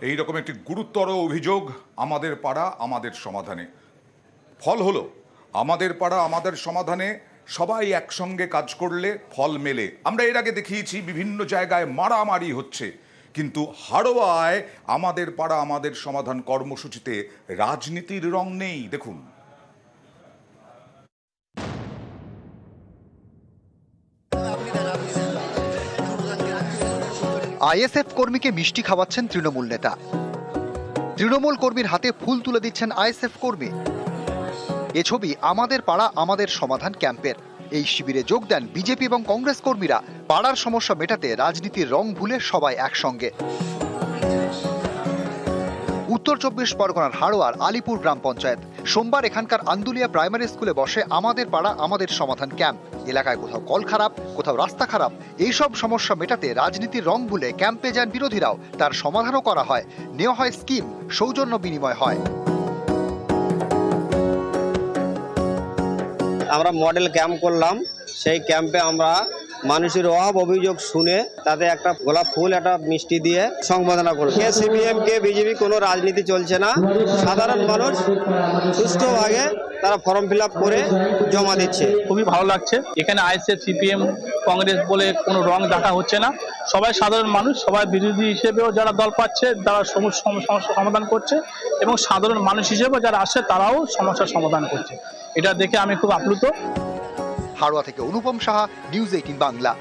এই রকম একটি গুরুতর অভিযোগ আমাদের পাড়া আমাদের সমাধানে। ফল হলো আমাদের পাড়া আমাদের সমাধানে সবাই একসঙ্গে কাজ করলে ফল মেলে। আমরা এর আগে দেখিয়েছি বিভিন্ন জায়গায় মারামারি হচ্ছে, কিন্তু হাড়োয়ায় আমাদের পাড়া আমাদের সমাধান কর্মসূচিতে রাজনীতির রং নেই। দেখুন, আইএসএফ কর্মীকে মিষ্টি খাওয়াচ্ছেন তৃণমূল নেতা, তৃণমূল কর্মীর হাতে ফুল তুলে দিচ্ছেন আইএসএফ কর্মী। এ ছবি আমাদের পাড়া আমাদের সমাধান ক্যাম্পের। এই শিবিরে যোগ দেন বিজেপি এবং কংগ্রেস কর্মীরা। পাড়ার সমস্যা মেটাতে রাজনীতির রং ভুলে সবাই একসঙ্গে। উত্তর ২৪ পরগনার হাড়োয়ার আলিপুর গ্রাম পঞ্চায়েত। সোমবার এখানকার আন্দুলিয়া প্রাইমারি স্কুলে বসে আমাদের পাড়া আমাদের সমাধান ক্যাম্প। এলাকায় কোথাও কল খারাপ, কোথাও রাস্তা খারাপ, এইসব সমস্যা মেটাতে রাজনীতির রং ভুলে ক্যাম্পে যান বিরোধীরাও। তার সমাধানও করা হয়, নেওয়া হয় স্কিম, সৌজন্য বিনিময় হয়। আমরা মডেল ক্যাম্প করলাম। সেই ক্যাম্পে আমরা মানুষের অভাব অভিযোগ শুনে তাতে একটা গোলাপ ফুল একটা মিষ্টি দিয়ে সংবর্ধনা করব। কে সিপিএম কে বিজেপি কোনো রাজনীতি চলছে না। সাধারণ মানুষ সুষ্ঠুভাবে তারা ফর্ম ফিল আপ করে জমা দিচ্ছে। খুবই ভালো লাগছে। এখানে আইএসএফ সিপিএম কংগ্রেস বলে কোনো রং দেখা হচ্ছে না। সবাই সাধারণ মানুষ, সবাই বিরোধী হিসেবেও যারা দল পাচ্ছে তারা সমস্যা সমাধান করছে, এবং সাধারণ মানুষ হিসেবে যারা আসছে তারাও সমস্যার সমাধান করছে। এটা দেখে আমি খুব আপ্লুত। হাড়োয়া থেকে অনুপম সাহা, নিউজ 18 বাংলা।